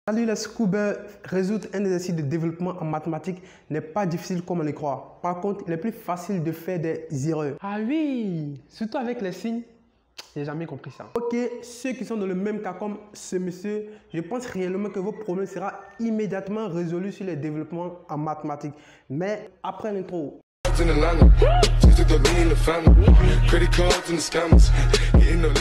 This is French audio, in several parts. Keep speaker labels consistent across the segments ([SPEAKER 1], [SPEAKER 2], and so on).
[SPEAKER 1] Salut les scoobers, résoudre un exercice de développement en mathématiques n'est pas difficile comme on le croit. Par contre, il est plus facile de faire des erreurs. Ah oui, surtout avec les signes, j'ai jamais compris ça. Ok, ceux qui sont dans le même cas comme ce monsieur, je pense réellement que vos problèmes seront immédiatement résolus sur les développements en mathématiques. Mais après l'intro.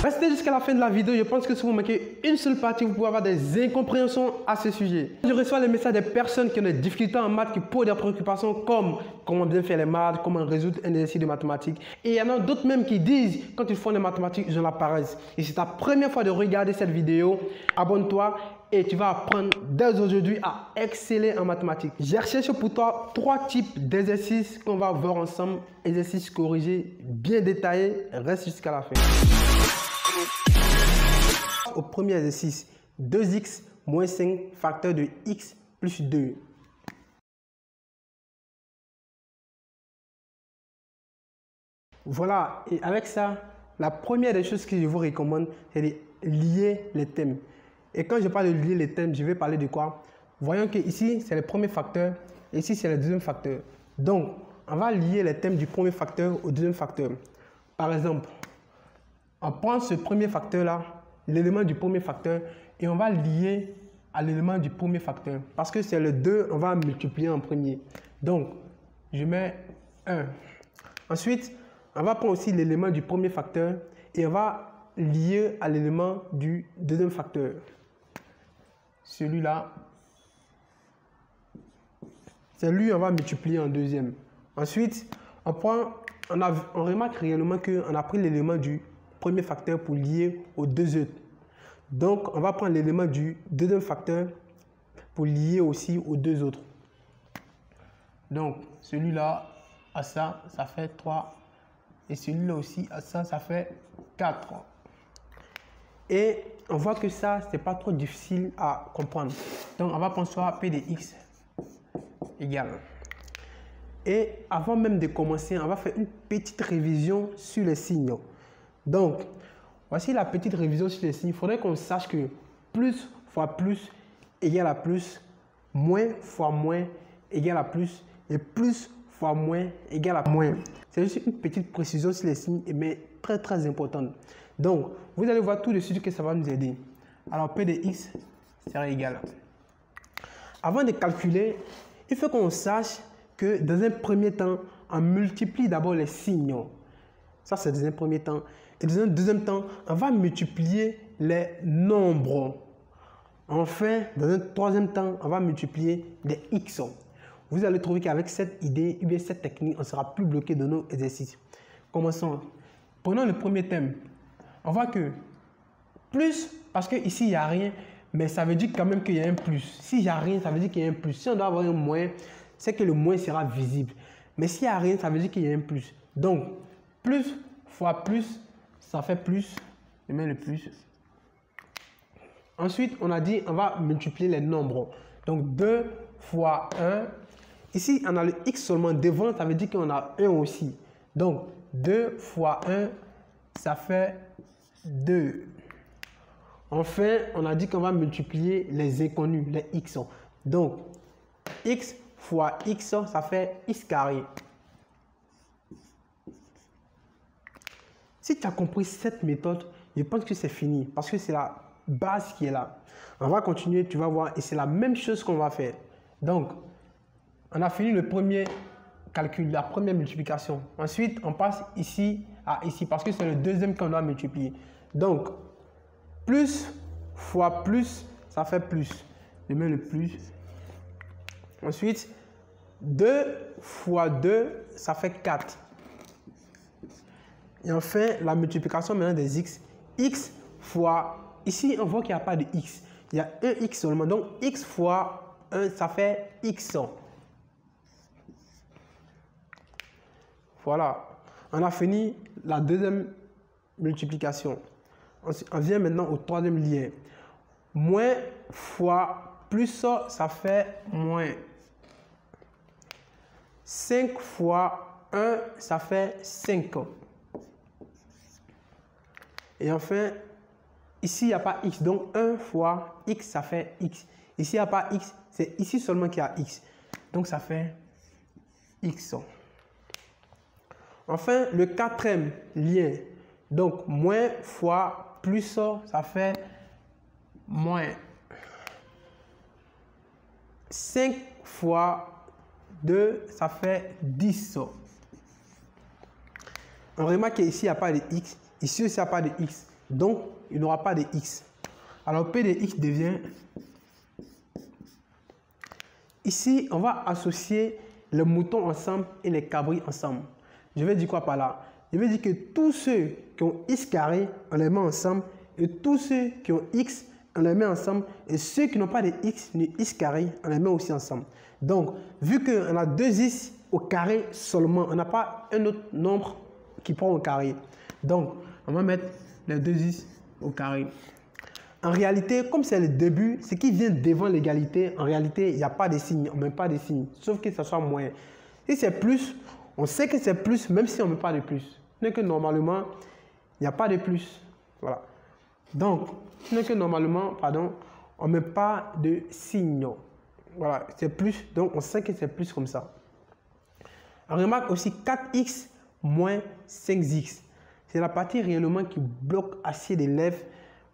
[SPEAKER 1] Restez jusqu'à la fin de la vidéo, je pense que si vous manquez une seule partie, vous pouvez avoir des incompréhensions à ce sujet. Je reçois les messages des personnes qui ont des difficultés en maths, qui posent des préoccupations comme comment bien faire les maths, comment résoudre un exercice de mathématiques. Et il y en a d'autres même qui disent, quand ils font les mathématiques, ils ont la paresse. Et si c'est ta première fois de regarder cette vidéo, abonne-toi et tu vas apprendre dès aujourd'hui à exceller en mathématiques. J'ai recherché pour toi 3 types d'exercices qu'on va voir ensemble. Exercices corrigés, bien détaillés. Reste jusqu'à la fin. Au premier exercice, 2x moins 5 facteur de x plus 2. Voilà, et avec ça, la première des choses que je vous recommande, c'est de lier les thèmes. Et quand je parle de lier les thèmes, je vais parler de quoi? Voyons que ici, c'est le premier facteur, et ici, c'est le deuxième facteur. Donc, on va lier les thèmes du premier facteur au deuxième facteur. Par exemple, on prend ce premier facteur-là, l'élément du premier facteur, et on va lier à l'élément du premier facteur. Parce que c'est le 2, on va multiplier en premier. Donc, je mets 1. Ensuite, on va prendre aussi l'élément du premier facteur et on va lier à l'élément du deuxième facteur. Celui-là, c'est lui, on va multiplier en deuxième. Ensuite, on remarque réellement qu'on a pris l'élément du premier facteur pour lier aux deux autres. Donc, on va prendre l'élément du deuxième facteur pour lier aussi aux deux autres. Donc, celui-là à ça, ça fait 3. Et celui-là aussi à ça, ça fait 4. Et on voit que ça, c'est pas trop difficile à comprendre. Donc, on va prendre soit P de x égale. Et avant même de commencer, on va faire une petite révision sur les signes. Donc, voici la petite révision sur les signes. Il faudrait qu'on sache que plus fois plus égale à plus, moins fois moins égale à plus, et plus fois moins égale à moins. C'est juste une petite précision sur les signes, mais très très importante. Donc, vous allez voir tout de suite que ça va nous aider. Alors, P de x sera égal. Avant de calculer, il faut qu'on sache que dans un premier temps, on multiplie d'abord les signes. Ça, c'est dans un premier temps. Et dans un deuxième temps, on va multiplier les nombres. Enfin, dans un troisième temps, on va multiplier les x. Vous allez trouver qu'avec cette idée, cette technique, on ne sera plus bloqué dans nos exercices. Commençons. Prenons le premier thème. On voit que plus, parce qu'ici, il n'y a rien, mais ça veut dire quand même qu'il y a un plus. S'il n'y a rien, ça veut dire qu'il y a un plus. Si on doit avoir un moins, c'est que le moins sera visible. Mais s'il n'y a rien, ça veut dire qu'il y a un plus. Donc, plus fois plus, ça fait plus. Je mets le plus. Ensuite, on a dit, on va multiplier les nombres. Donc, 2 fois 1. Ici, on a le x seulement devant, ça veut dire qu'on a 1 aussi. Donc, 2 fois 1, ça fait 2. Enfin, on a dit qu'on va multiplier les inconnus, les x. Donc, x fois x, ça fait x carré. Si tu as compris cette méthode, je pense que c'est fini parce que c'est la base qui est là. On va continuer, tu vas voir, et c'est la même chose qu'on va faire. Donc, on a fini le premier calcul, la première multiplication. Ensuite, on passe ici à ici parce que c'est le deuxième qu'on doit multiplier. Donc, plus fois plus, ça fait plus. Je mets le plus. Ensuite, 2 fois 2, ça fait 4. Et enfin, la multiplication maintenant des x. X fois, ici, on voit qu'il n'y a pas de x. Il y a un x seulement. Donc, x fois 1, ça fait x. Voilà. On a fini la deuxième multiplication. On vient maintenant au troisième lien. Moins fois plus, ça fait moins. 5 fois 1, ça fait 5. Et enfin, ici, il n'y a pas x. Donc, 1 fois x, ça fait x. Ici, il n'y a pas x. C'est ici seulement qu'il y a x. Donc, ça fait x. Enfin, le quatrième lien. Donc, moins fois plus, ça fait moins. 5 fois 2, ça fait 10. On remarque qu'ici, il n'y a pas de x. Ici aussi, il n'y a pas de x. Donc, il n'y aura pas de x. Alors, P de x devient... Ici, on va associer les moutons ensemble et les cabris ensemble. Je vais dire quoi par là? Je vais dire que tous ceux qui ont x carré, on les met ensemble. Et tous ceux qui ont x, on les met ensemble. Et ceux qui n'ont pas de x ni x carré, on les met aussi ensemble. Donc, vu qu'on a 2x au carré seulement, on n'a pas un autre nombre qui prend au carré. Donc, on va mettre les 2x au carré. En réalité, comme c'est le début, ce qui vient devant l'égalité, en réalité, il n'y a pas de signe, on ne met pas de signe, sauf que ce soit moins. Si c'est plus, on sait que c'est plus, même si on ne met pas de plus. Ce que normalement, il n'y a pas de plus. Voilà. Donc, ce que normalement, pardon, on ne met pas de signe. Voilà, c'est plus, donc on sait que c'est plus comme ça. On remarque aussi 4x moins 5x. C'est la partie réellement qui bloque assez d'élèves.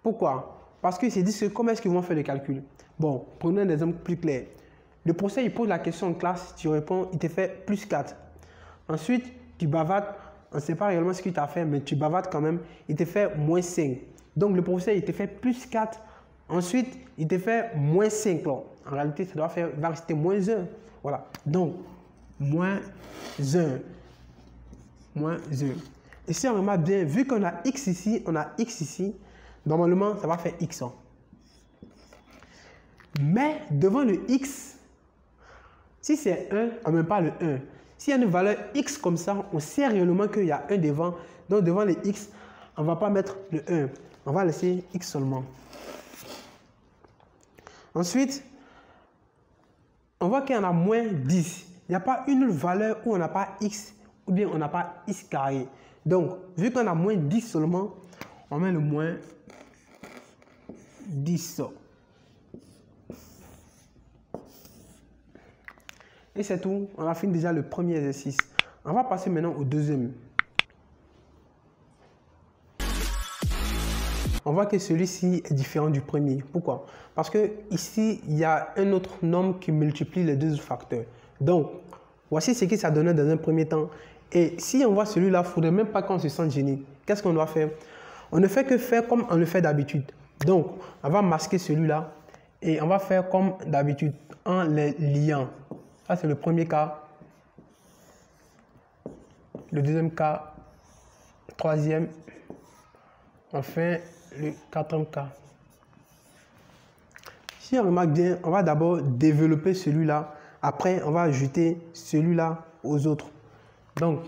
[SPEAKER 1] Pourquoi? Parce qu'ils se disent que comment est-ce qu'ils vont faire le calcul? Bon, prenons un exemple plus clair. Le professeur, il pose la question en classe, tu réponds, il te fait plus 4. Ensuite, tu bavardes, on ne sait pas réellement ce qu'il t'a fait, mais tu bavardes quand même, il te fait moins 5. Donc, le professeur, il te fait plus 4. Ensuite, il te fait moins 5. Là. En réalité, ça va rester moins 1. Voilà. Donc, moins 1. Moins 1. Et si on remarque bien, vu qu'on a x ici, on a x ici, normalement, ça va faire x. Mais devant le x, si c'est 1, on ne met pas le 1. S'il y a une valeur x comme ça, on sait réellement qu'il y a 1 devant. Donc, devant le x, on ne va pas mettre le 1. On va laisser x seulement. Ensuite, on voit qu'il y en a moins 10. Il n'y a pas une valeur où on n'a pas x ou bien on n'a pas x carré. Donc, vu qu'on a moins 10 seulement, on met le moins 10. Et c'est tout. On a fini déjà le premier exercice. On va passer maintenant au deuxième. On voit que celui-ci est différent du premier. Pourquoi? Parce que ici, il y a un autre nombre qui multiplie les deux facteurs. Donc, voici ce que ça donnait dans un premier temps. Et si on voit celui-là, il ne faudrait même pas qu'on se sente gêné. Qu'est-ce qu'on doit faire? On ne fait que faire comme on le fait d'habitude. Donc, on va masquer celui-là et on va faire comme d'habitude en les liant. Ça, c'est le premier cas. Le deuxième cas. Le troisième. Enfin, le quatrième cas. Si on remarque bien, on va d'abord développer celui-là. Après, on va ajouter celui-là aux autres. Donc,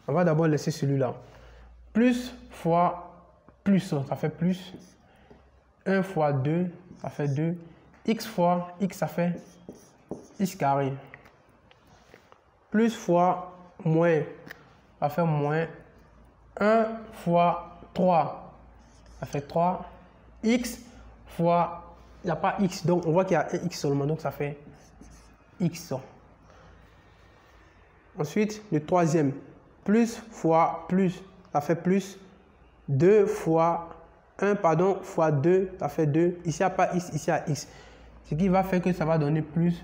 [SPEAKER 1] on va d'abord laisser celui-là. Plus fois plus, ça fait plus. 1 fois 2, ça fait 2. X fois x, ça fait x carré. Plus fois moins, ça fait moins. 1 fois 3, ça fait 3. X fois, il n'y a pas x, donc on voit qu'il y a un x seulement, donc ça fait x. Ensuite, le troisième, plus fois plus, ça fait plus. 2 fois 1, pardon, fois 2, ça fait 2. Ici, il n'y a pas x, ici, il y a x. Ce qui va faire que ça va donner plus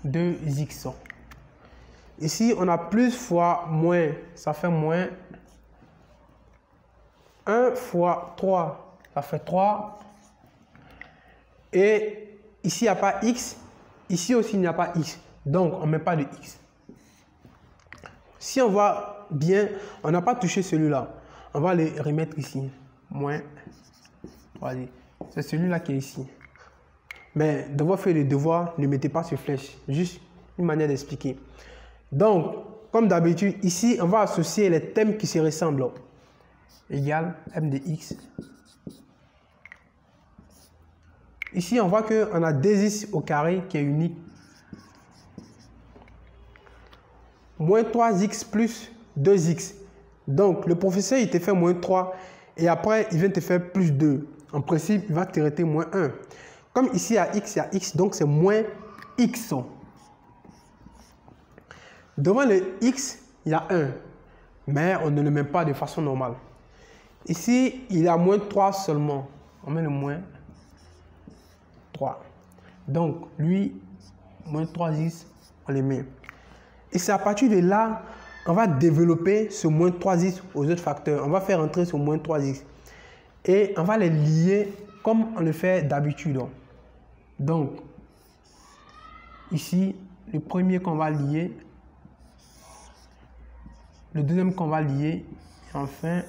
[SPEAKER 1] 2x. Ici, on a plus fois moins, ça fait moins. 1 fois 3, ça fait 3. Et ici, il n'y a pas x. Ici aussi, il n'y a pas x. Donc, on ne met pas de x. Si on voit bien, on n'a pas touché celui-là. On va le remettre ici. Moins 3. C'est celui-là qui est ici. Mais devoir faire le devoir, ne mettez pas sur flèche. Juste une manière d'expliquer. Donc, comme d'habitude, ici, on va associer les thèmes qui se ressemblent. Égal m de x. Ici, on voit qu'on a 2x au carré qui est unique. Moins 3x plus 2x. Donc, le professeur, il te fait moins 3 et après, il vient te faire plus 2. En principe, il va traiter moins 1. Comme ici, il y a x, donc c'est moins x. Devant le x, il y a 1. Mais on ne le met pas de façon normale. Ici, il y a moins 3 seulement. On met le moins 3. Donc, lui, moins 3x, on les met. Et c'est à partir de là, on va développer ce moins 3x aux autres facteurs. On va faire entrer ce moins 3x. Et on va les lier comme on le fait d'habitude. Donc, ici, le premier qu'on va lier, le deuxième qu'on va lier, et enfin,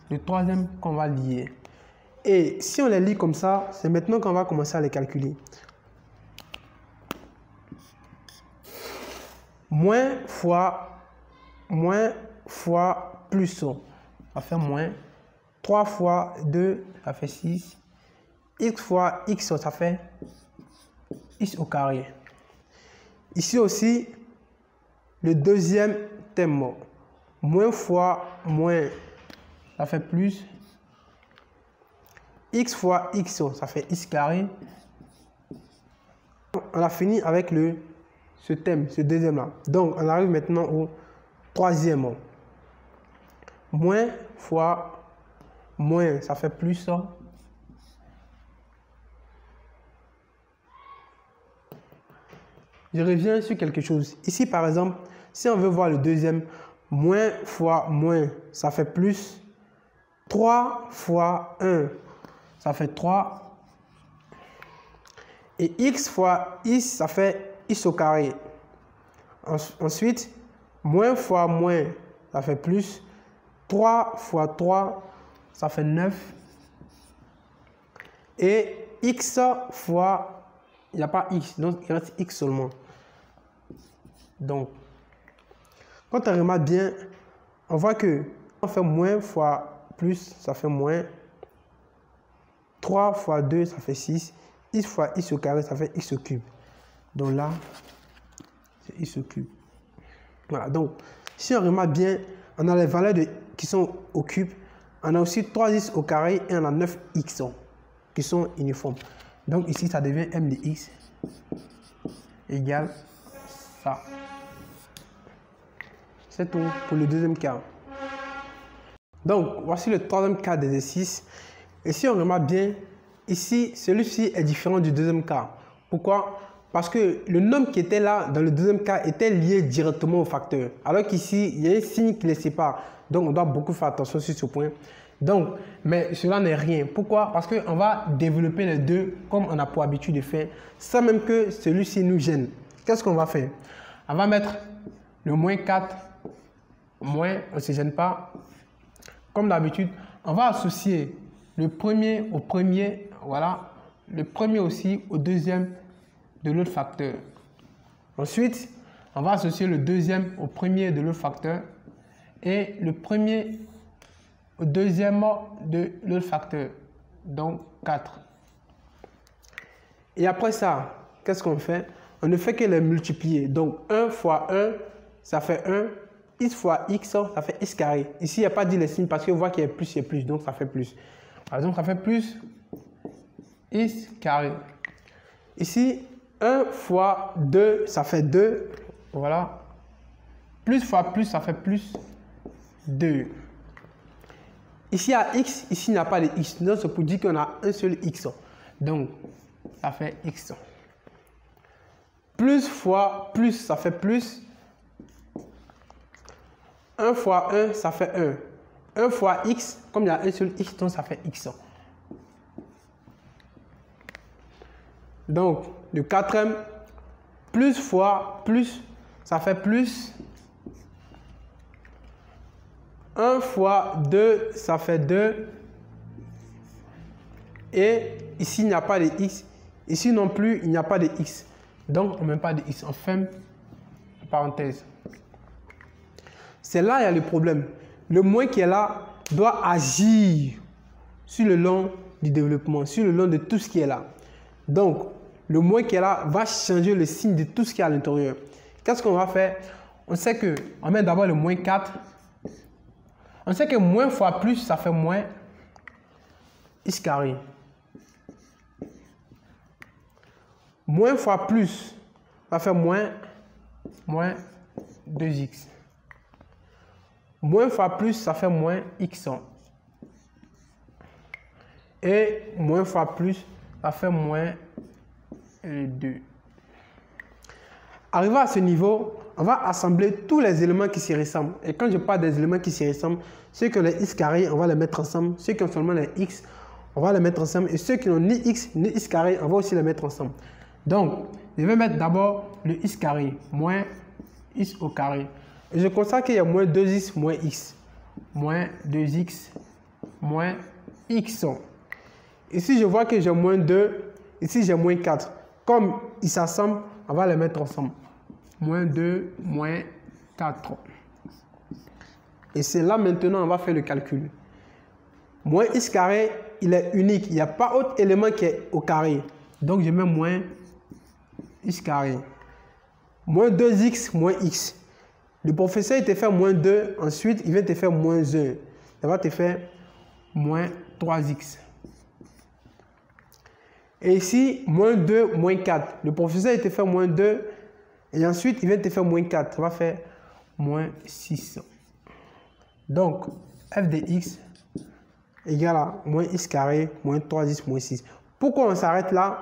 [SPEAKER 1] le troisième qu'on va lier. Et si on les lie comme ça, c'est maintenant qu'on va commencer à les calculer. Moins fois plus, ça fait moins. 3 fois 2, ça fait 6. X fois x, ça fait x au carré. Ici aussi, le deuxième thème. Moins fois moins, ça fait plus. X fois x, ça fait x carré. On a fini avec ce thème, ce deuxième-là. Donc, on arrive maintenant au troisième. Moins fois moins, ça fait plus. Je reviens sur quelque chose. Ici, par exemple, si on veut voir le deuxième, moins fois moins, ça fait plus. 3 fois 1, ça fait 3. Et x fois x, ça fait x au carré. Ensuite, moins fois moins, ça fait plus. 3 fois 3, ça fait 9. Et x fois, il n'y a pas x, donc il reste x seulement. Donc, quand on remarque bien, on voit que on fait moins fois plus, ça fait moins. 3 fois 2, ça fait 6. X fois x au carré, ça fait x au cube. Donc là, c'est x au cube. Voilà, donc, si on remarque bien, on a les valeurs qui sont au cube. On a aussi 3x au carré et on a 9x qui sont uniformes. Donc ici, ça devient m de x égale ça. C'est tout pour le deuxième cas. Donc, voici le troisième cas d'exercice. Et si on remarque bien, ici, celui-ci est différent du deuxième cas. Pourquoi? Parce que le nombre qui était là dans le deuxième cas était lié directement au facteur. Alors qu'ici, il y a un signe qui les sépare. Donc, on doit beaucoup faire attention sur ce point. Donc, mais cela n'est rien. Pourquoi? Parce qu'on va développer les deux comme on a pour habitude de faire, sans même que celui-ci nous gêne. Qu'est-ce qu'on va faire? On va mettre le moins 4, moins, on ne se gêne pas. Comme d'habitude, on va associer le premier au premier, voilà. Le premier aussi au deuxième de l'autre facteur. Ensuite, on va associer le deuxième au premier de l'autre facteur et le premier au deuxième de l'autre facteur. Donc 4. Et après ça, qu'est-ce qu'on fait? On ne fait que les multiplier. Donc 1 fois 1, ça fait 1. X fois x, ça fait x carré. Ici, il n'y a pas dit les signes parce qu'on voit qu'il y a plus, il y a plus. Donc ça fait plus. Par exemple, ça fait plus x carré. Ici, 1 fois 2, ça fait 2. Voilà. Plus fois plus, ça fait plus 2. Ici, il y a x. Ici, il n'y a pas de x. Donc, c'est pour dire qu'on a un seul x. Donc, ça fait x. Plus fois plus, ça fait plus. 1 fois 1, ça fait 1. 1 fois x, comme il y a un seul x, donc ça fait x. Donc, le quatrième, plus fois plus, ça fait plus. 1 fois 2, ça fait 2. Et ici, il n'y a pas de x. Ici non plus, il n'y a pas de x. Donc, on ne met pas de x. On ferme la parenthèse. C'est là il y a le problème. Le moins qui est là doit agir sur le long du développement, sur le long de tout ce qui est là. Donc, le moins qui est là va changer le signe de tout ce qui est à l'intérieur. Qu'est-ce qu'on va faire? On sait que, on met d'abord le moins 4. On sait que moins fois plus, ça fait moins. x carré. Moins fois plus va faire moins 2x. Moins fois plus, ça fait moins x. Et moins fois plus, ça fait moins 2. Arrivé à ce niveau, on va assembler tous les éléments qui s'y ressemblent. Et quand je parle des éléments qui s'y ressemblent, ceux qui ont les x carré, on va les mettre ensemble. Ceux qui ont seulement les x, on va les mettre ensemble. Et ceux qui n'ont ni x ni x carré, on va aussi les mettre ensemble. Donc, je vais mettre d'abord le x carré, moins x au carré. Et je constate qu'il y a moins 2x moins x. Moins 2x moins x. Ici, je vois que j'ai moins 2. Ici, j'ai moins 4. Comme ils s'assemblent, on va les mettre ensemble. Moins 2 moins 4. Et c'est là maintenant, on va faire le calcul. Moins x carré, il est unique. Il n'y a pas autre élément qui est au carré. Donc, je mets moins x carré. Moins 2x moins x. Le professeur, il te fait moins 2. Ensuite, il vient te faire moins 1. Ça va te faire moins 3x. Et ici, moins 2, moins 4. Le professeur, il te fait moins 2. Et ensuite, il vient te faire moins 4. Ça va faire moins 6. Donc, f de x égale à moins x carré, moins 3x, moins 6. Pourquoi on s'arrête là?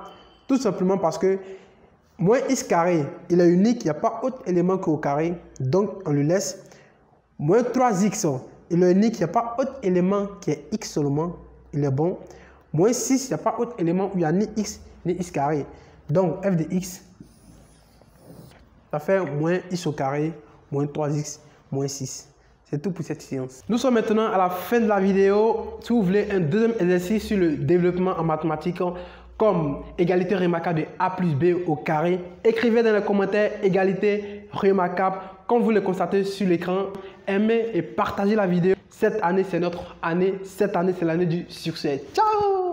[SPEAKER 1] Tout simplement parce que moins x carré, il est unique. Il n'y a pas autre élément qu'au carré. Donc, on le laisse. Moins 3x, il est unique. Il n'y a pas autre élément qui est x seulement. Il est bon. Moins 6, il n'y a pas autre élément où il n'y a ni x ni x carré. Donc, f de x, ça fait moins x au carré, moins 3x, moins 6. C'est tout pour cette séance. Nous sommes maintenant à la fin de la vidéo. Si vous voulez un deuxième exercice sur le développement en mathématiques, comme égalité remarquable de a plus b au carré, écrivez dans les commentaires égalité remarquable. Comme vous le constatez sur l'écran, aimez et partagez la vidéo. Cette année, c'est notre année. Cette année, c'est l'année du succès. Ciao!